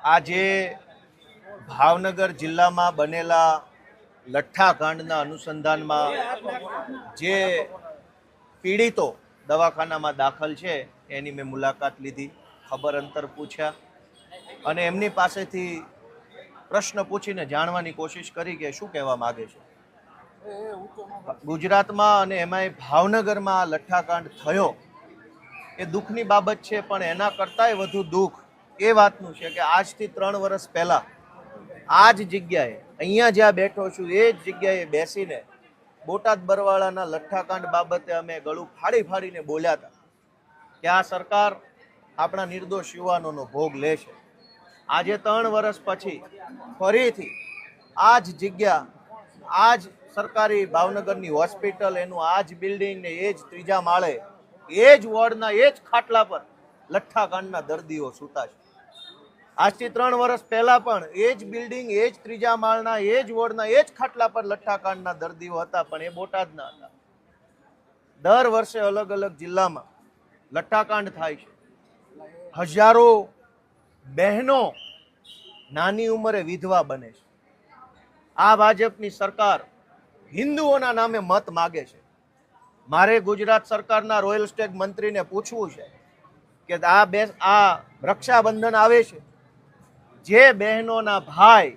આજે ભાવનગર જિલ્લામાં બનેલા લઠ્ઠાકાંડના અનુસંધાનમાં જે પીડિતો દવાખાનામાં દાખલ છે એની મેં મુલાકાત લીધી, ખબર અંતર પૂછ્યા અને એમની પાસેથી પ્રશ્ન પૂછીને જાણવાની કોશિશ કરી કે શું કહેવા માગે છે. ગુજરાતમાં અને એમાંય ભાવનગરમાં લઠ્ઠાકાંડ થયો એ દુઃખની બાબત છે, પણ એના કરતાંય વધુ દુઃખ એ વાતનું છે કે આજથી 3 વર્ષ પહેલા આ જ જગ્યાએ, અહીંયા જ્યાં બેઠો છું એ જ જગ્યાએ બેસીને બોટાદ બરવાળાના લઠ્ઠાકાંડ બાબતે અમે ગળું ફાડી ફાડીને બોલ્યા હતા કે આ સરકાર આપણા નિર્દોષ યુવાનોનો ભોગ લે છે. આજે 3 વર્ષ પછી ફરીથી આ જ જગ્યા, આ જ સરકારી ભાવનગરની હોસ્પિટલ, એનું આ જ બિલ્ડિંગ ને એ જ 3જા માળે, એ જ વોર્ડના એ જ ખાટલા પર લઠ્ઠાકાંડના દર્દીઓ સૂતા છે. આજથી 3 વર્ષ પહેલા પણ એ જ બિલ્ડિંગ, એ જ 3જા માળના એ જ વોર્ડના એ જ ખાટલા પર લઠ્ઠાકાંડના દર્દીઓ હતા, પણ એ બોટાદના હતા. દર વર્ષે અલગ અલગ જિલ્લામાં લઠ્ઠાકાંડ થાય છે. હજારો બહેનો નાની ઉંમરે વિધવા બને છે. આ ભાજપની સરકાર હિન્દુઓના નામે મત માગે છે. મારે ગુજરાત સરકારના રોયલ સ્ટેગ મંત્રીને પૂછવું છે કે આ રક્ષાબંધન આવે છે, જે બહેનોના ભાઈ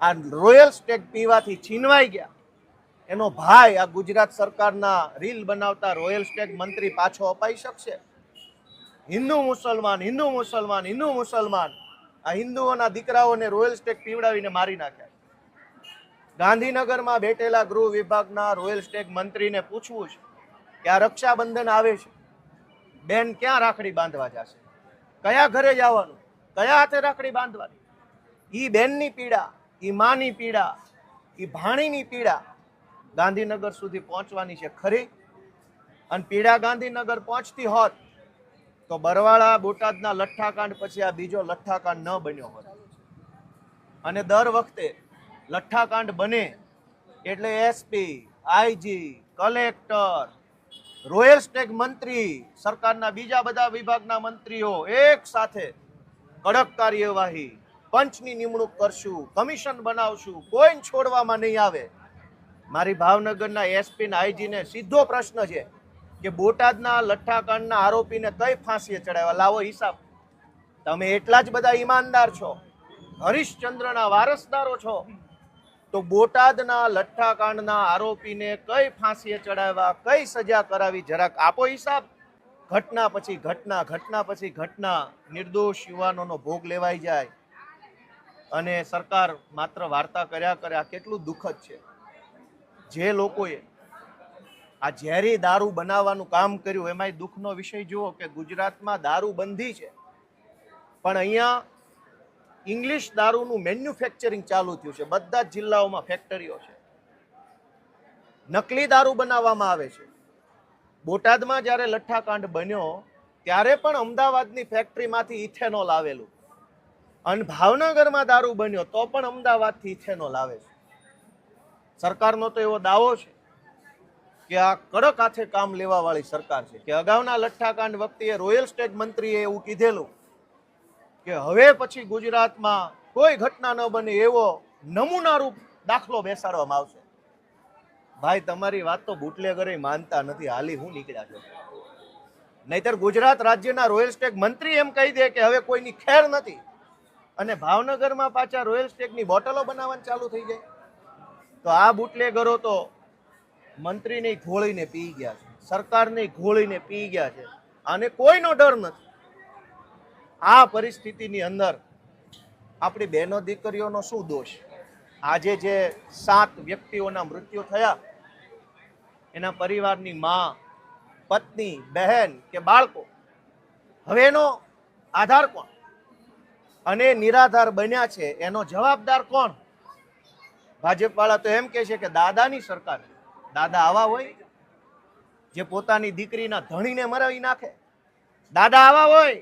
આ રોયલ સ્ટેગ પીવાથી છીનવાઈ ગયા, એનો ભાઈ આ ગુજરાત સરકારના રીલ બનાવતા રોયલ સ્ટેગ મંત્રી પાછો અપાઈ શકશે? હિન્દુ મુસલમાન, હિન્દુ મુસલમાન, હિન્દુ મુસલમાન, આ હિન્દુઓના દીકરાઓને રોયલ સ્ટેગ પીવડાવીને મારી નાખ્યા. ગાંધીનગરમાં બેઠેલા ગૃહ વિભાગના રોયલ સ્ટેગ મંત્રીને પૂછવું છે કે આ રક્ષાબંધન આવે છે, બેન ક્યાં રાખડી બાંધવા જશે? કયા ઘરે જવાનું? કયા હાથે રાખડી બાંધવાની? ઈ બેનની પીડા, ઈ માની પીડા, ઈ ભાણીની પીડા ગાંધીનગર સુધી પહોંચવાની છે ખરી? અને પીડા ગાંધીનગર પહોંચતી હોત તો બરવાળા બોટાદના લઠ્ઠાકાંડ પછી આ બીજો લઠ્ઠાકાંડ ન બન્યો હોત. અને દર વખતે લઠ્ઠાકાંડ બને એટલે SP, IG, collector, royal Stag મંત્રી, સરકારના બીજા બધા વિભાગના મંત્રીઓ એક સાથે કડક કાર્યવાહી, પંચની નિમણૂક કરશું, કમિશન બનાવશું, કોઈને છોડવામાં નહીં આવે. મારી ભાવનગરના એસપી ને આઈજીને સીધો પ્રશ્ન છે કે બોટાદના લઠ્ઠાકાંડના આરોપીને કઈ ફાંસીએ ચડાવ્યા? લાવો હિસાબ. તમે એટલા જ બધા ઈમાનદાર છો, હરિશ્ચંદ્રના વારસદારો છો, તો બોટાદના લઠ્ઠાકાંડના આરોપીને કઈ ફાંસીએ ચડાવ્યા, કઈ સજા કરાવી, જરાક આપો હિસાબ. ઘટના પછી ઘટના, ઘટના પછી ઘટના, નિર્દોષ યુવાનોનો ભોગ લેવાઈ જાય અને સરકાર માત્ર વાર્તા કર્યા કરે. આ કેટલું દુઃખદ છે. જે લોકોએ આ ઝેરી દારૂ બનાવવાનું કામ કર્યું, એમાંય દુઃખનો વિષય જુઓ કે ગુજરાતમાં દારૂ બંધી છે, પણ અહીંયા ઇંગ્લિશ દારૂનું મેન્યુફેક્ચરિંગ ચાલુ થયું છે. બધા જ જિલ્લાઓમાં ફેક્ટરીઓ છે, નકલી દારૂ બનાવવામાં આવે છે. બોટાદમાં જ્યારે લઠ્ઠાકાંડ બન્યો ત્યારે પણ અમદાવાદની ફેક્ટરીમાંથી ઇથેનોલ આવેલું, અને ભાવનગરમાં દારૂ બન્યો તો પણ અમદાવાદથી ઇથેનોલ આવે છે. સરકારનો તો એવો દાવો છે કે આ કડક હાથે કામ લેવા વાળી સરકાર છે કે અગાઉના લઠ્ઠાકાંડ વખતે રોયલ સ્ટેગ મંત્રીએ એવું કીધેલું કે હવે પછી ગુજરાતમાં કોઈ ઘટના ન બને એવો નમૂનારૂપ દાખલો બેસાડવામાં આવશે. ભાઈ, તમારી વાત તો બુટલેગરે માનતા નથી, હાલી હું નીકળ્યા છો. નહીતર ગુજરાત રાજ્યના રોયલ સ્ટેગ મંત્રી એમ કહી દે કે હવે કોઈની ખેર નથી, અને ભાવનગરમાં પાછા રોયલ સ્ટેગની બોટલો બનાવવાનું ચાલુ થઈ જાય. તો આ બુટલેગરો તો મંત્રીને ઘોળીને પી ગયા છે, સરકારને ઘોળીને પી ગયા છે, અને કોઈનો ડર નથી. આ પરિસ્થિતિની અંદર આપણી બહેનો દીકરીઓનો શું દોષ? આજે જે 7 વ્યક્તિઓના મૃત્યુ થયા, એના પરિવારની માં, પત્ની, બહેન કે બાળકો, હવે એનો આધાર કોણ? અને નિરાધાર બન્યા છે એનો જવાબદાર કોણ? ભાજપ વાળા તો એમ કે છે કે દાદાની સરકાર. દાદા આવા હોય જે પોતાની દીકરીના ધણીને મરાવી નાખે? દાદા આવા હોય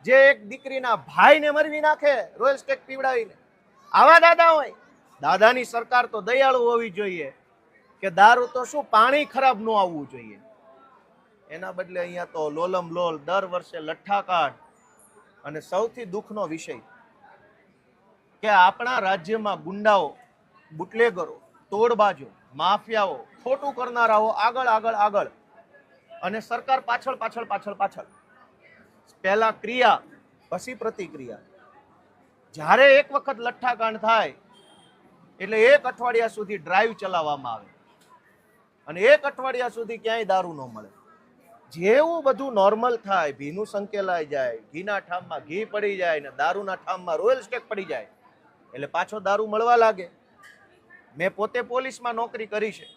જે એક દીકરીના ભાઈને મરવી નાખે રોયલ સ્ટેગ પીવડાવીને? આવા દાદા હોય? દાદાની સરકાર તો દયાળુ હોવી જોઈએ કે દારૂ તો શું, પાણી ખરાબ ન આવવું જોઈએ. એના બદલે અહીંયા તો લોલમ લોલ દર વર્ષે લઠ્ઠાકાંડ. અને સૌથી દુઃખનો વિષય કે આપણા રાજ્યમાં ગુંડાઓ, બુટલેગરો, તોડબાજો, માફિયાઓ, ખોટું કરનારાઓ આગળ આગળ આગળ અને સરકાર પાછળ પાછળ પાછળ પાછળ. પહેલા ક્રિયા પછી પ્રતિક્રિયા. જ્યારે એક વખત લઠ્ઠાકાંડ થાય એટલે 1 અઠવાડિયા સુધી ડ્રાઈવ ચલાવવામાં આવે અને 1 અઠવાડિયા સુધી ક્યાંય દારૂ ન મળે. જેવું બધું નોર્મલ થાય, ભીનું સંકેલાઈ જાય, ઘીના ઠામમાં ઘી પડી જાય ને દારૂના ઠામમાં રોયલ સ્ટેક પડી જાય એટલે પાછો દારૂ મળવા લાગે. મેં પોતે પોલીસમાં નોકરી કરી છે.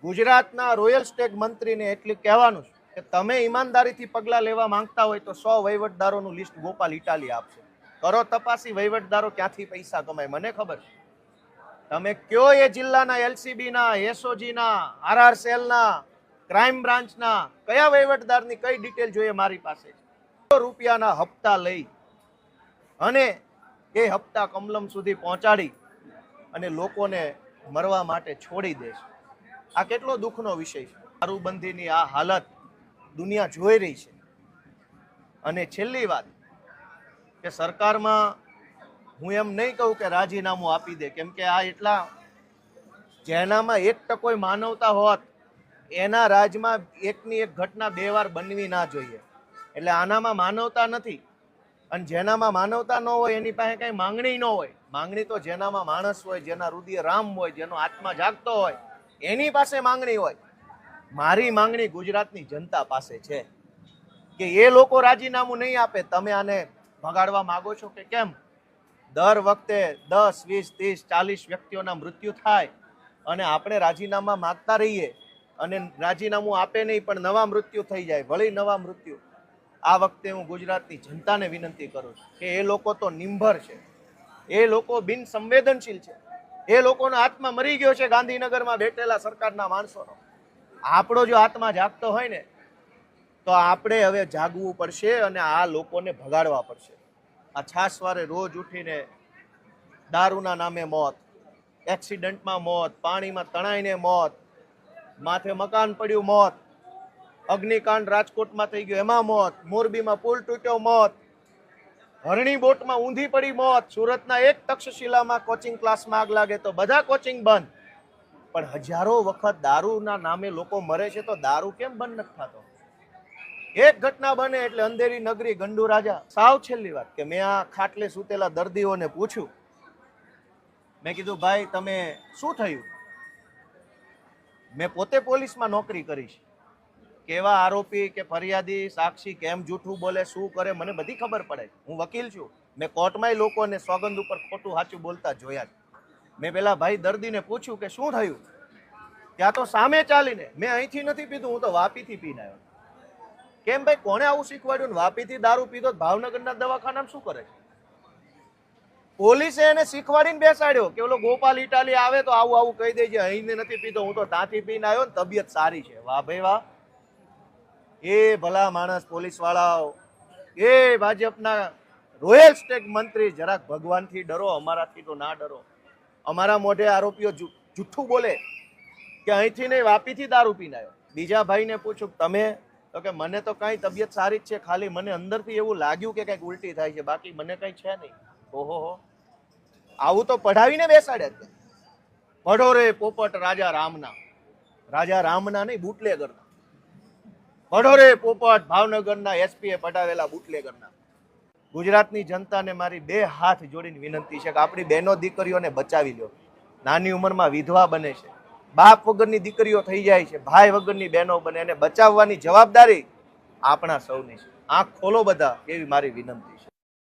ગુજરાતના રોયલ સ્ટેક મંત્રીને એટલું કહેવાનું છે કે તમે ઈમાનદારીથી પગલાં લેવા માંગતા હોય તો 100 વહીવટદારોનું લિસ્ટ ગોપાલ ઇટાલી આપશે. કરો તપાસી, વહીવટદારો ક્યાંથી પૈસા કમાય મને ખબર છે. તમે કયો એ જિલ્લાના એલસીબીના, એસઓજીના, આરઆર સેલના, ક્રાઇમ બ્રાન્ચના કયા વહીવટદારની કઈ ડિટેલ જોઈએ મારી પાસે. રૂપિયાના હપ્તા લઈ અને એ હપ્તા કમલમ સુધી પહોંચાડી અને લોકોને મરવા માટે છોડી દે છે. આ કેટલો દુઃખનો વિષય છે. દારૂબંધીની આ હાલત દુનિયા જોઈ રહી છે. અને છેલ્લી વાત કે સરકારમાં હું એમ નહીં કહું કે રાજીનામું આપી દે, કેમ કે આ એટલા જેનામાં 1% માનવતા હોત એના રાજમાં એકની એક ઘટના 2 વાર બનવી ના જોઈએ. એટલે આનામાં માનવતા નથી. અને જેનામાં માનવતા ન હોય એની પાસે કઈ માંગણી ન હોય. માંગણી તો જેનામાં માણસ હોય, જેના હૃદય રામ હોય, જેનો આત્મા જાગતો હોય એની પાસે માંગણી હોય. મારી માંગણી ગુજરાતની જનતા પાસે છે કે એ લોકો રાજીનામું નહીં આપે. તમે આને ભગાડવા માંગો છો કે કેમ? દર વખતે 10, 20, 30, 40 વ્યક્તિઓના મૃત્યુ થાય અને આપણે રાજીનામા માંગતા રહીએ અને રાજીનામું આપે નહીં પણ નવા મૃત્યુ થઈ જાય, વળી નવા મૃત્યુ. આ વખતે હું ગુજરાતની જનતાને વિનંતી કરું છું કે એ લોકો તો નિંભર છે, એ લોકો બિન સંવેદનશીલ છે, એ લોકોનો આત્મા મરી ગયો છે ગાંધીનગરમાં બેઠેલા સરકારના માણસોનો. આપણો જો આત્મા જાગતો હોય ને તો આપણે હવે જાગવું પડશે અને આ લોકોને ભગાડવા પડશે. આ છાસવારે રોજ ઉઠીને દારૂના નામે મોત, એક્સિડન્ટમાં મોત, પાણીમાં તણાઈને મોત, માથે મકાન પડ્યું મોત, અગ્નિકાંડ રાજકોટમાં થઈ ગયો એમાં મોત, મોરબીમાં પુલ તૂટ્યો મોત, હરણી બોટમાં ઊંધી પડી મોત, સુરતના એક તક્ષશિલામાં કોચિંગ ક્લાસમાં આગ લાગે તો બધા કોચિંગ બંધ. પણ હજારો વખત દારૂના નામે લોકો મરે છે તો દારૂ કેમ બંધ નથી થતો? એક ઘટના બને એટલે અંધેરી નગરી, ગંડુ રાજા. સાવ છેલ્લી વાત કે મેં આ ખાટલે સૂતેલા દર્દીઓને પૂછ્યું, મેં કીધું ભાઈ તમે શું થયું? મેં પોતે પોલીસમાં નોકરી કરી છે. કેવા આરોપી કે ફરિયાદી, સાક્ષી કેમ જૂઠું બોલે, શું કરે મને બધી ખબર પડે. હું વકીલ છું. મેં કોર્ટમાંય લોકોને સોગંદ ઉપર ખોટું સાચું બોલતા જોયા. મેં પેલા ભાઈ દર્દીને પૂછ્યું કે શું થયું? ત્યાં તો સામે ચાલીને, મેં અહીંથી નથી પીધું, હું તો વાપીથી પીને આવ્યો. કેમ ભાઈ, કોણે આવું શીખવાડ્યું? વાપીથી દારૂ પીધો ભાવનગરના દવાખાનામાં શું કરે છે? પોલીસે એને શીખવાડીને બેસાડ્યો કે ઓલો ગોપાલ ઇટાલી આવે તો આવું આવું કહી દેજે, અહીં નથી પીધો, હું તો ત્યાંથી પીને આવ્યો ને તબિયત સારી છે. વાહ ભાઈ વાહ. એ ભલા માણસ પોલીસ વાળાઓ, એ ભાજપના રોયલ સ્ટેક મંત્રી, જરાક ભગવાનથી ડરો, અમારાથી તો ના ડરો. અમારા મોઢે આરોપીઓ જુઠ્ઠું બોલે કે અહીંથી નહીં વાપીથી દારૂ પીને આવ્યો. બીજા ભાઈને પૂછું તમે, તો કે મને તો કઈ તબિયત સારી જ છે, ખાલી મને અંદરથી એવું લાગ્યું કે કઈક ઉલટી થાય છે, બાકી મને કઈ છે નહીં. ઓહો, આવું તો પઢાવીને બેસાડ્યા. પઢો રે પોપટ રાજા રામના, રાજા રામના નહીં બુટલેગરના. પઢો રે પોપટ ભાવનગરના એસપીએ પઢાવેલા બુટલેગરના. ગુજરાતની જનતાને મારી 2 હાથ જોડીને વિનંતી છે કે આપણી બહેનો દીકરીઓને બચાવી લો. નાની ઉંમરમાં વિધવા બને છે, બાપ વગરની દીકરીઓ થઈ જાય છે, ભાઈ વગરની બહેનો બને, એને બચાવવાની જવાબદારી આપણા સૌની છે. આંખ ખોલો બધા, એવી મારી વિનંતી છે.